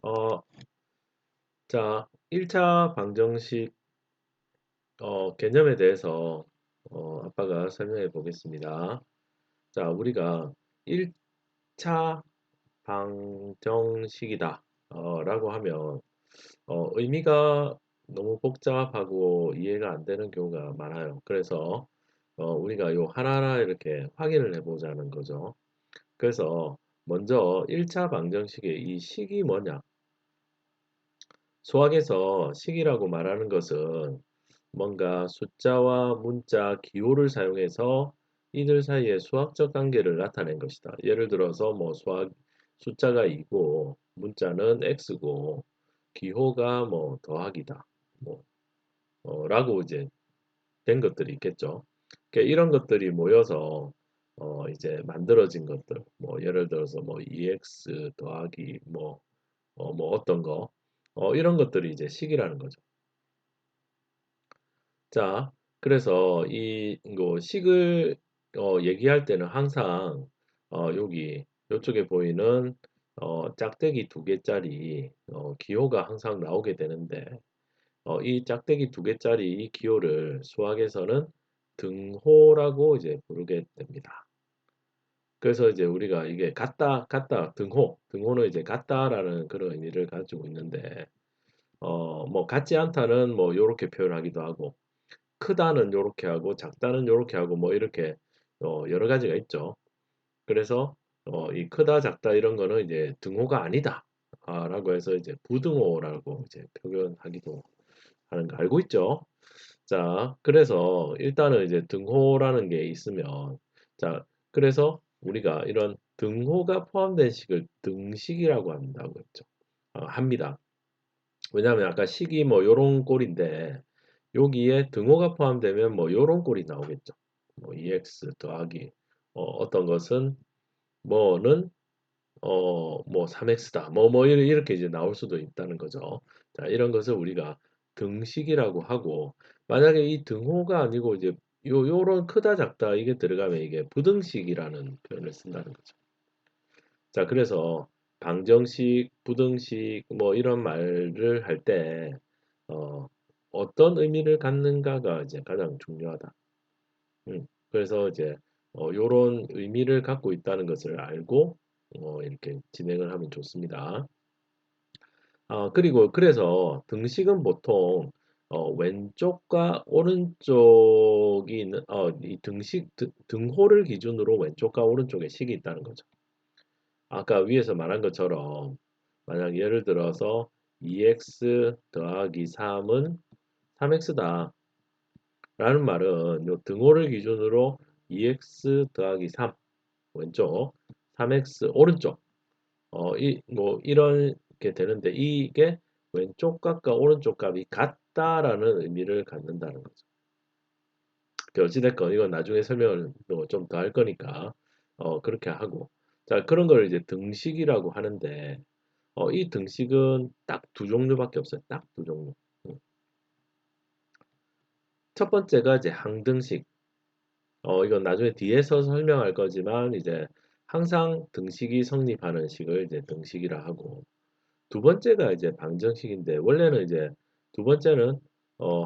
어, 자, 1차 방정식 개념에 대해서 아빠가 설명해 보겠습니다. 자, 우리가 1차 방정식이다 라고 하면 의미가 너무 복잡하고 이해가 안 되는 경우가 많아요. 그래서 우리가 요 하나하나 이렇게 확인을 해 보자는 거죠. 그래서 먼저 1차 방정식의 이 식이 뭐냐? 수학에서 식이라고 말하는 것은 뭔가 숫자와 문자, 기호를 사용해서 이들 사이의 수학적 관계를 나타낸 것이다. 예를 들어서 뭐 숫자가 2고 문자는 x고 기호가 뭐 더하기다. 뭐 라고 이제 된 것들이 있겠죠. 그러니까 이런 것들이 모여서 이제 만들어진 것들. 뭐 예를 들어서 뭐 2x 더하기 뭐 어떤 거 이런 것들이 이제 식이라는 거죠. 자, 그래서 이거 식을 얘기할 때는 항상 여기 요쪽에 보이는 짝대기 두 개짜리 기호가 항상 나오게 되는데 이 짝대기 두 개짜리 이 기호를 수학에서는 등호라고 이제 부르게 됩니다. 그래서 이제 우리가 이게 같다 등호는 이제 같다라는 그런 의미를 가지고 있는데 뭐 같지 않다는 뭐 요렇게 표현하기도 하고 크다는 요렇게 하고 작다는 요렇게 하고 뭐 이렇게 여러 가지가 있죠. 그래서 이 크다 작다 이런 거는 이제 등호가 아니다. 라고 해서 이제 부등호라고 이제 표현하기도 하는 거 알고 있죠? 자, 그래서 일단은 이제 등호라는 게 있으면 자, 그래서 우리가 이런 등호가 포함된 식을 등식이라고 한다고 했죠. 합니다. 왜냐하면 아까 식이 뭐 요런 꼴인데 여기에 등호가 포함되면 뭐 요런 꼴이 나오겠죠. 뭐 2x 더하기 어떤 것은 뭐는 뭐 3x다. 뭐 이렇게 이제 나올 수도 있다는 거죠. 자, 이런 것을 우리가 등식이라고 하고 만약에 이 등호가 아니고 이제 요런 크다 작다 이게 들어가면 이게 부등식이라는 표현을 쓴다는 거죠. 자, 그래서 방정식, 부등식 뭐 이런 말을 할 때 어떤 의미를 갖는가가 이제 가장 중요하다. 그래서 이제 요런 의미를 갖고 있다는 것을 알고 이렇게 진행을 하면 좋습니다. 그리고 그래서 등식은 보통 왼쪽과 오른쪽이 있는 이 등호를 기준으로 왼쪽과 오른쪽에 식이 있다는 거죠. 아까 위에서 말한 것처럼 만약 예를 들어서 2x 더하기 3은 3x다 라는 말은 요 등호를 기준으로 2x 더하기 3 왼쪽 3x 오른쪽 뭐 이렇게 되는데 이게 왼쪽 값과 오른쪽 값이 같다라는 의미를 갖는다는 거죠. 어찌됐건 이건 나중에 설명을 좀 더 할 거니까 그렇게 하고 자 그런 걸 이제 등식이라고 하는데 이 등식은 딱 두 종류밖에 없어요. 딱 두 종류. 음. 첫 번째가 이제 항등식. 이건 나중에 뒤에서 설명할 거지만 이제 항상 등식이 성립하는 식을 이제 등식이라 하고 두 번째가 이제 방정식인데 원래는 이제 두 번째는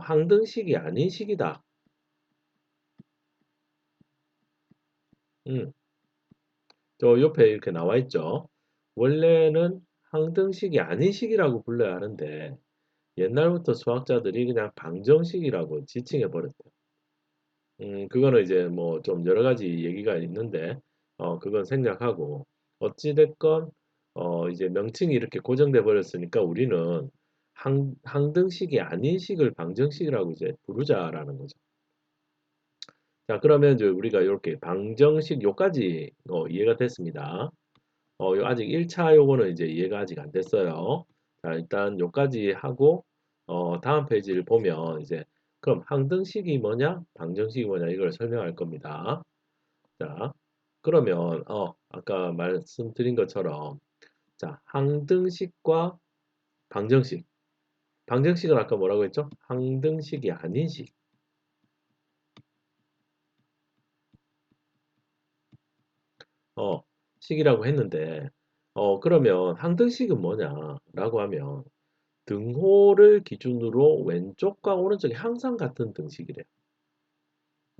항등식이 아닌 식이다. 음, 저 옆에 이렇게 나와 있죠. 원래는 항등식이 아닌 식이라고 불러야 하는데 옛날부터 수학자들이 그냥 방정식이라고 지칭해 버렸대요. 그거는 이제 뭐 좀 여러 가지 얘기가 있는데, 그건 생략하고, 어찌됐건, 이제 명칭이 이렇게 고정돼 버렸으니까 우리는 항등식이 아닌 식을 방정식이라고 이제 부르자라는 거죠. 자, 그러면 이제 우리가 이렇게 방정식 요까지 이해가 됐습니다. 아직 1차 요거는 이제 이해가 아직 안 됐어요. 자, 일단 요까지 하고, 다음 페이지를 보면 이제 그럼 항등식이 뭐냐, 방정식이 뭐냐 이걸 설명할 겁니다. 자, 그러면 아까 말씀드린 것처럼 자, 항등식과 방정식. 방정식은 아까 뭐라고 했죠? 항등식이 아닌 어, 식이라고 했는데 그러면 항등식은 뭐냐라고 하면 등호를 기준으로 왼쪽과 오른쪽이 항상 같은 등식이래요.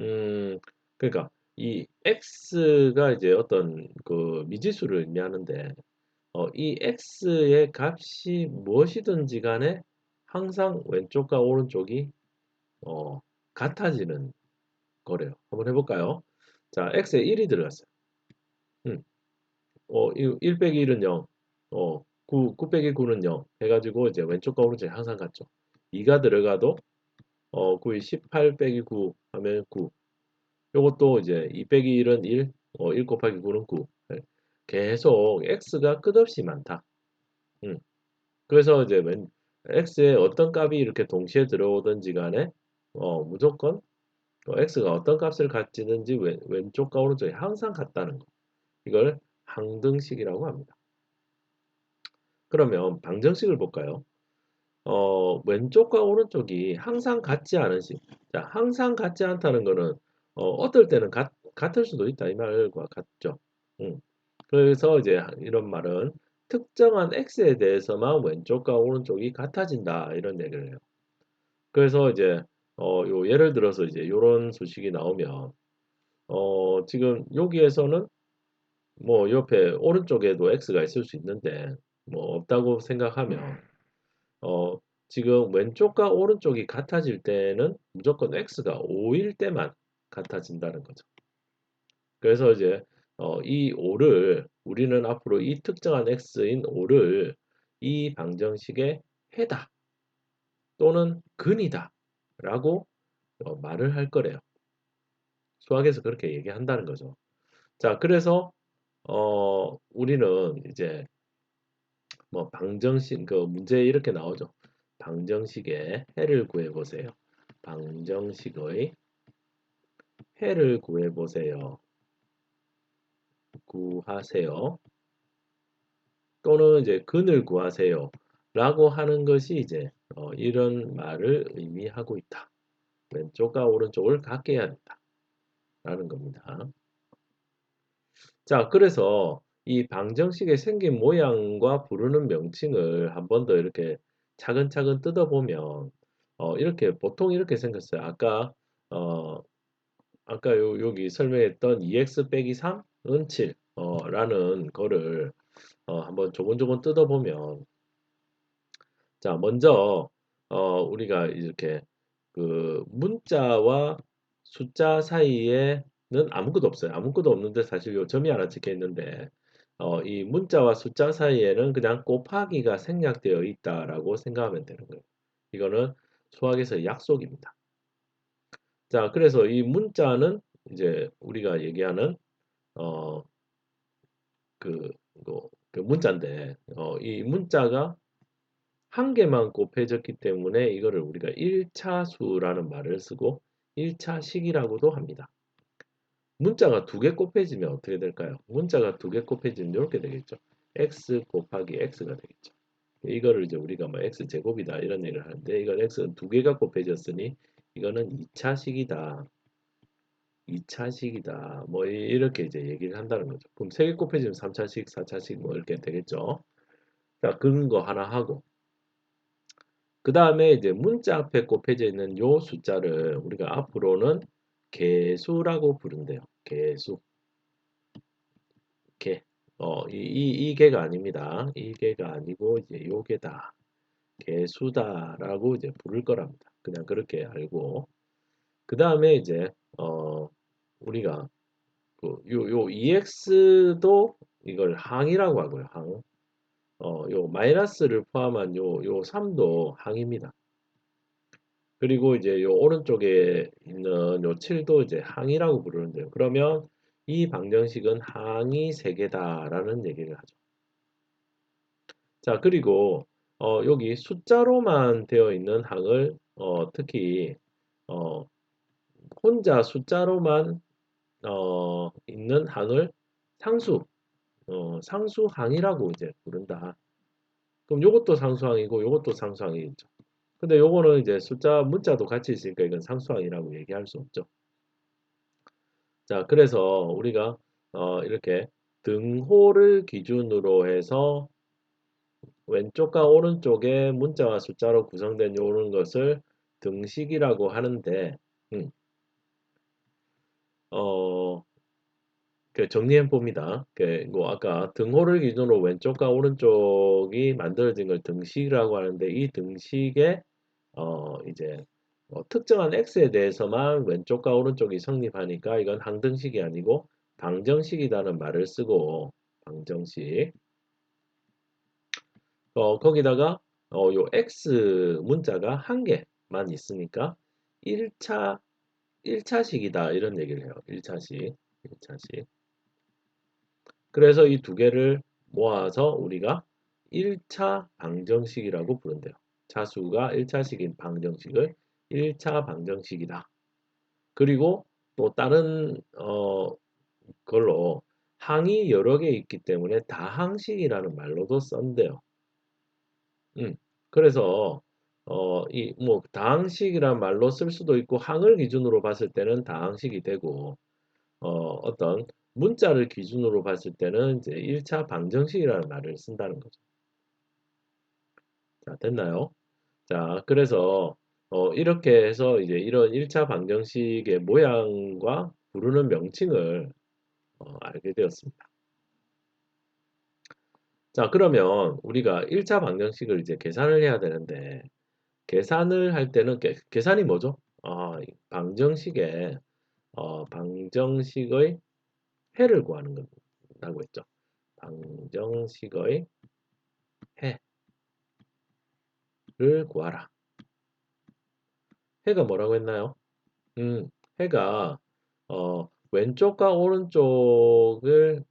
음, 그러니까 이 x가 이제 어떤 그 미지수를 의미하는데 이 x의 값이 무엇이든지 간에 항상 왼쪽과 오른쪽이 어, 같아지는 거래요. 한번 해볼까요? 자, x에 1이 들어갔어요. 음, 1 빼기 1은 0, 9 빼기 9는 0 해가지고 이제 왼쪽과 오른쪽이 항상 같죠. 2가 들어가도 9이 18 빼기 9 하면 9. 요것도 이제 2 빼기 1은 1, 1 곱하기 9는 9. 네. 계속 x가 끝없이 많다. 음. 그래서 이제 x에 어떤 값이 이렇게 동시에 들어오든지 간에 무조건 x가 어떤 값을 가지든지 왼쪽과 오른쪽이 항상 같다는 거. 이걸 항등식이라고 합니다. 그러면 방정식을 볼까요? 왼쪽과 오른쪽이 항상 같지 않은 식. 자, 항상 같지 않다는 거는 어떨 때는 같을 수도 있다. 이 말과 같죠. 음. 그래서 이제 이런 말은 특정한 x에 대해서만 왼쪽과 오른쪽이 같아진다. 이런 얘기를 해요. 그래서 이제 요 예를 들어서 이제 요런 소식이 나오면 지금 여기에서는 뭐 옆에 오른쪽에도 x가 있을 수 있는데 뭐 없다고 생각하면 어, 지금 왼쪽과 오른쪽이 같아질 때는 무조건 x가 5일 때만 같아진다는 거죠. 그래서 이제 이 5를 우리는 앞으로 이 특정한 x인 5를 이 방정식의 해다 또는 근이다 라고 말을 할 거래요. 수학에서 그렇게 얘기한다는 거죠. 자, 그래서 우리는 이제 뭐 방정식 그 문제에 이렇게 나오죠. 방정식의 해를 구해 보세요. 방정식의 해를 구해 보세요. 구하세요. 또는 이제 근을 구하세요. 라고 하는 것이 이제 이런 말을 의미하고 있다. 왼쪽과 오른쪽을 같게 해야 된다. 라는 겁니다. 자, 그래서 이 방정식의 생긴 모양과 부르는 명칭을 한번 더 이렇게 차근차근 뜯어보면 이렇게 보통 이렇게 생겼어요. 어, 아까 여기 설명했던 2x 빼기 3은 7 라는 거를 한번 조곤조곤 뜯어보면 자, 먼저 우리가 이렇게 그 문자와 숫자 사이에는 아무것도 없어요. 아무것도 없는데 사실 요 점이 하나 찍혀 있는데 이 문자와 숫자 사이에는 그냥 곱하기가 생략되어 있다라고 생각하면 되는 거예요. 이거는 수학에서 약속입니다. 자, 그래서 이 문자는 이제 우리가 얘기하는 어, 그, 그 문자인데 이 문자가 한 개만 곱해졌기 때문에 이거를 우리가 1차수라는 말을 쓰고 1차식이라고도 합니다. 문자가 두 개 곱해지면 어떻게 될까요? 문자가 두 개 곱해지면 이렇게 되겠죠. x 곱하기 x가 되겠죠. 이거를 이제 우리가 뭐 x 제곱이다 이런 얘기를 하는데 이건 x는 두 개가 곱해졌으니 이거는 2차식이다. 2차식이다. 뭐 이렇게 이제 얘기를 한다는 거죠. 그럼 세 개 곱해지면 3차식, 4차식 뭐 이렇게 되겠죠. 자, 그런 거 하나 하고 그 다음에 이제 문자 앞에 곱해져 있는 요 숫자를 우리가 앞으로는 개수라고 부른대요. 개수. 개. 이 개가 아닙니다. 이 개가 아니고 이제 요 개다. 개수다라고 이제 부를 거랍니다. 그냥 그렇게 알고. 그 다음에 이제, 우리가 요 EX도 이걸 항이라고 하고요. 항. 요 마이너스를 포함한 요 3도 항입니다. 그리고 이제 요 오른쪽에 있는 요 7도 이제 항이라고 부르는데요. 그러면 이 방정식은 항이 3개다라는 얘기를 하죠. 자, 그리고 여기 숫자로만 되어 있는 항을 특히 어, 혼자 숫자로만 있는 항을 상수, 상수항이라고 이제 부른다. 그럼 요것도 상수항이고 요것도 상수항이겠죠. 근데 요거는 이제 숫자 문자도 같이 있으니까 이건 상수항이라고 얘기할 수 없죠. 자, 그래서 우리가 이렇게 등호를 기준으로 해서 왼쪽과 오른쪽에 문자와 숫자로 구성된 요런 것을 등식이라고 하는데, 음, 어, 정리해 봅니다. 뭐 아까 등호를 기준으로 왼쪽과 오른쪽이 만들어진 걸 등식이라고 하는데, 이 등식에 이제 특정한 x에 대해서만 왼쪽과 오른쪽이 성립하니까 이건 항등식이 아니고 방정식이라는 말을 쓰고, 방정식. 거기다가 요 x 문자가 한 개만 있으니까 1차 1차식이다 이런 얘기를 해요. 1차식. 1차식. 그래서 이 두 개를 모아서 우리가 1차 방정식이라고 부른대요. 차수가 1차식인 방정식을 1차 방정식이다. 그리고 또 다른 걸로 항이 여러 개 있기 때문에 다항식이라는 말로도 쓴대요. 그래서 이 뭐 다항식이란 말로 쓸 수도 있고 항을 기준으로 봤을 때는 다항식이 되고 어떤 문자를 기준으로 봤을 때는 이제 1차 방정식이라는 말을 쓴다는 거죠. 자, 됐나요? 자, 그래서 이렇게 해서 이제 이런 1차 방정식의 모양과 부르는 명칭을 알게 되었습니다. 자, 그러면 우리가 1차 방정식을 이제 계산을 해야 되는데 계산을 할 때는 계산이 뭐죠? 방정식의 방정식의 해를 구하는 거라고 했죠. 방정식의 해를 구하라. 해가 뭐라고 했나요? 음, 해가 왼쪽과 오른쪽을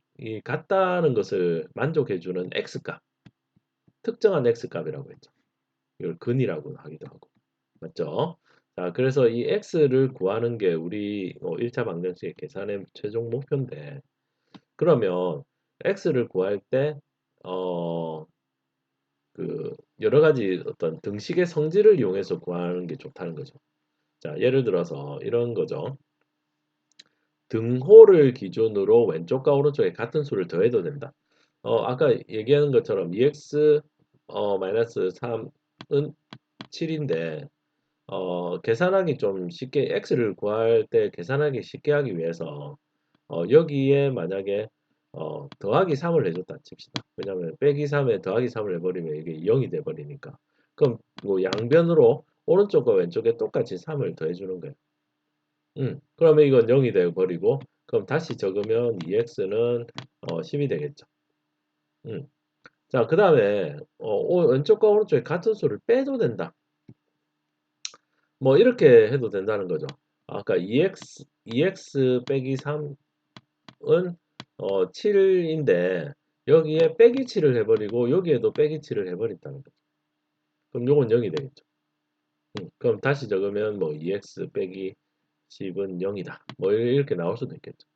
같다는 것을 만족해주는 x값, 특정한 x값이라고 했죠. 이걸 근이라고 하기도 하고, 맞죠? 자, 그래서 이 x를 구하는 게 우리 1차 방정식의 계산의 최종 목표인데, 그러면 x를 구할 때 어, 여러 가지 어떤 등식의 성질을 이용해서 구하는 게 좋다는 거죠. 자, 예를 들어서 이런 거죠. 등호를 기준으로 왼쪽과 오른쪽에 같은 수를 더해도 된다. 아까 얘기하는 것처럼 2x 마이너스 3은 7인데 계산하기 좀 쉽게 x를 구할 때 계산하기 쉽게 하기 위해서 여기에 만약에 더하기 3을 해줬다 칩시다. 왜냐하면 빼기 3에 더하기 3을 해버리면 이게 0이 돼버리니까. 그럼 뭐 양변으로 오른쪽과 왼쪽에 똑같이 3을 더해주는 거예요. 그러면 이건 0이 되어버리고 그럼 다시 적으면 2x는 10이 되겠죠. 음. 자, 그 다음에 왼쪽과 오른쪽에 같은 수를 빼도 된다. 뭐 이렇게 해도 된다는 거죠. 아까 2x 빼기 3은 7인데 여기에 빼기 7을 해버리고 여기에도 빼기 7을 해버린다는 거죠. 그럼 요건 0이 되겠죠. 그럼 다시 적으면 뭐 2x 빼기 10은 0이다. 뭐 이렇게 나올 수도 있겠죠.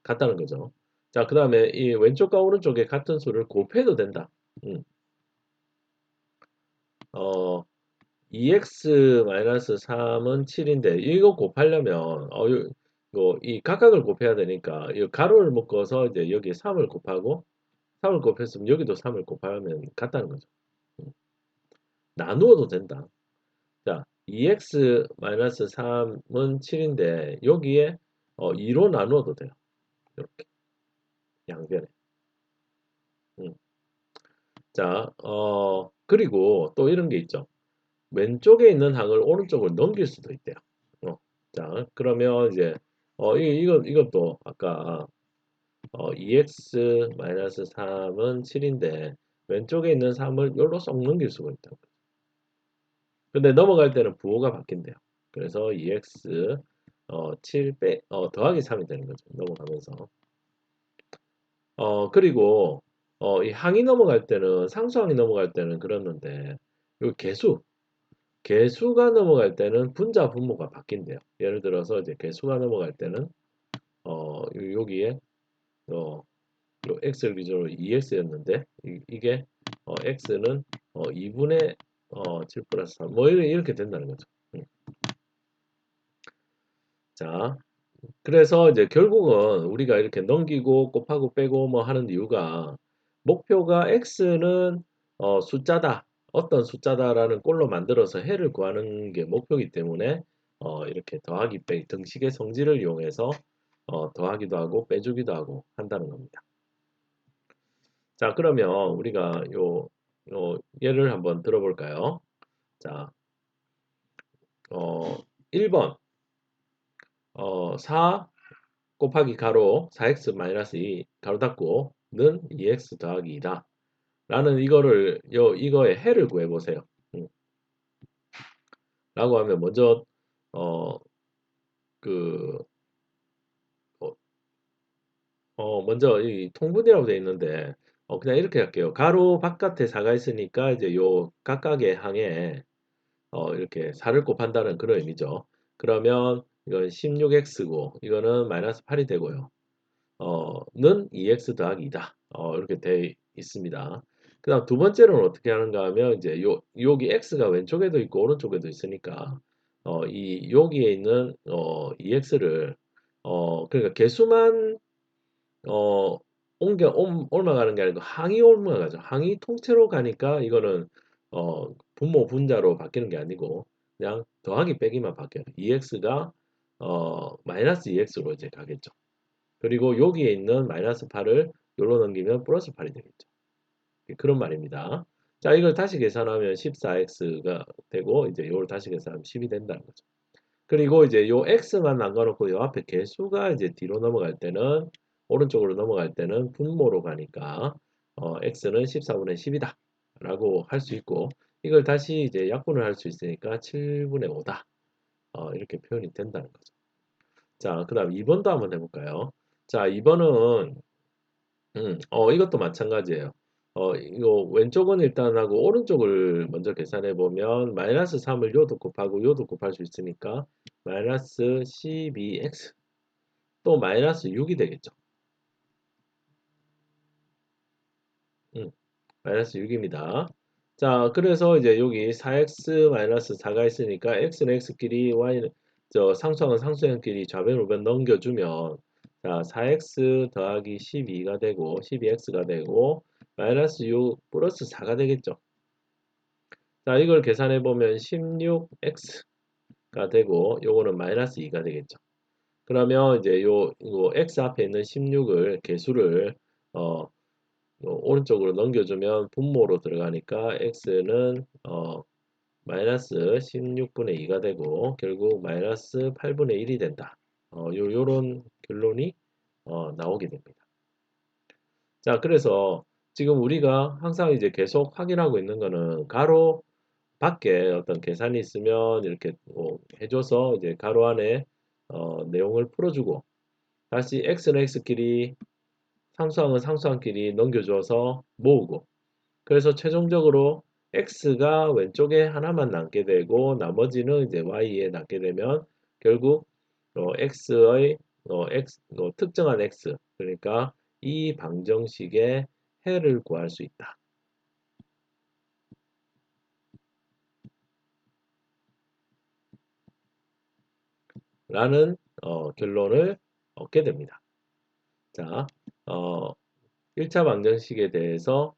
같다는 거죠. 자, 그 다음에 이 왼쪽과 오른쪽에 같은 수를 곱해도 된다. 음, 어, 2x-3은 7인데 이거 곱하려면 이 각각을 곱해야 되니까 이 가로를 묶어서 이제 여기에 3을 곱하고 3을 곱했으면 여기도 3을 곱하면 같다는 거죠. 음, 나누어도 된다. 자, 2x-3은 7인데 여기에 2로 나누어도 돼요. 이렇게 양변에. 음. 자, 그리고 또 이런 게 있죠. 왼쪽에 있는 항을 오른쪽으로 넘길 수도 있대요. 어, 자, 그러면 이제 이것도 아까 2x-3은 7인데 왼쪽에 있는 3을 여기로 쏙 넘길 수가 있다. 근데 넘어갈 때는 부호가 바뀐대요. 그래서 2x 7 더하기 3이 되는 거죠. 넘어가면서. 그리고 이 항이 넘어갈 때는 상수항이 넘어갈 때는 그렇는데 요 개수가 넘어갈 때는 분자 분모가 바뀐대요. 예를 들어서 이제 개수가 넘어갈 때는 여기에 요 x를 기준으로 2x였는데 이게 x는 2분의 7 플러스 3 뭐 이렇게 된다는 거죠. 자, 그래서 이제 결국은 우리가 이렇게 넘기고 곱하고 빼고 뭐 하는 이유가 목표가 x는 숫자다. 어떤 숫자다라는 꼴로 만들어서 해를 구하는 게 목표이기 때문에 이렇게 더하기 빼기 등식의 성질을 이용해서 더하기도 하고 빼주기도 하고 한다는 겁니다. 자, 그러면 우리가 요 예를 한번 들어볼까요? 자, 1번 4 곱하기 가로 4x 마이너스 2 가로 닫고는 2x 더하기 2다. 라는 이거를 이거의 해를 구해 보세요. 라고 하면 먼저 어 그 먼저 이 통분이라고 되어 있는데 그냥 이렇게 할게요. 가로 바깥에 4가 있으니까 이제 요 각각의 항에 이렇게 4를 곱한다는 그런 의미죠. 그러면 이건 16x고 이거는 마이너스 8이 되고요. 는 2x 더하기 2다. 이렇게 되어 있습니다. 그 다음 두 번째로는 어떻게 하는가 하면 이제 여기 x가 왼쪽에도 있고 오른쪽에도 있으니까 이 여기에 있는 2x를 그러니까 개수만 어 올라가는 게 아니고 항이 올라가죠. 항이 통째로 가니까 이거는 분모 분자로 바뀌는 게 아니고 그냥 더하기 빼기만 바뀌어요. 2x가 마이너스 2x로 이제 가겠죠. 그리고 여기에 있는 마이너스 8을 여기로 넘기면 플러스 8이 되겠죠. 그런 말입니다. 자, 이걸 다시 계산하면 14x가 되고 이제 이걸 다시 계산하면 10이 된다는 거죠. 그리고 이제 요 x만 남겨놓고 요 앞에 개수가 이제 뒤로 넘어갈 때는 오른쪽으로 넘어갈 때는 분모로 가니까 x는 14분의 10이다 라고 할 수 있고 이걸 다시 이제 약분을 할 수 있으니까 7분의 5다 이렇게 표현이 된다는 거죠. 자, 그 다음 2번도 한번 해볼까요? 자, 2번은 이것도 마찬가지예요. 이거 왼쪽은 일단 하고 오른쪽을 먼저 계산해 보면 마이너스 3을 요도 곱하고 요도 곱할 수 있으니까 마이너스 12x 또 마이너스 6이 되겠죠. 마이너스 6입니다. 자, 그래서 이제 여기 4x 마이너스 4가 있으니까 x는 x끼리 y는 상수항은 상수항끼리 좌변 우변 넘겨주면 자, 4x 더하기 12가 되고 12x가 되고 마이너스 6 플러스 4가 되겠죠. 자, 이걸 계산해 보면 16x가 되고 요거는 마이너스 2가 되겠죠. 그러면 이제 이거 x 앞에 있는 16을 개수를 어, 오른쪽으로 넘겨주면 분모로 들어가니까 x는 마이너스 16분의 2가 되고 결국 마이너스 8분의 1이 된다. 요런 결론이 나오게 됩니다. 자, 그래서 지금 우리가 항상 이제 계속 확인하고 있는 거는 가로 밖에 어떤 계산이 있으면 이렇게 해줘서 이제 가로 안에 내용을 풀어주고 다시 x는 x끼리 상수항은 상수항끼리 넘겨줘서 모으고 그래서 최종적으로 x가 왼쪽에 하나만 남게 되고 나머지는 이제 y에 남게 되면 결국 x의 특정한 x 그러니까 이 방정식의 해를 구할 수 있다. 라는 결론을 얻게 됩니다. 자, 어, 1차 방정식에 대해서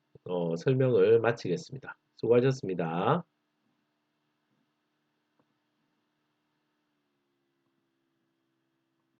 설명을 마치겠습니다. 수고하셨습니다.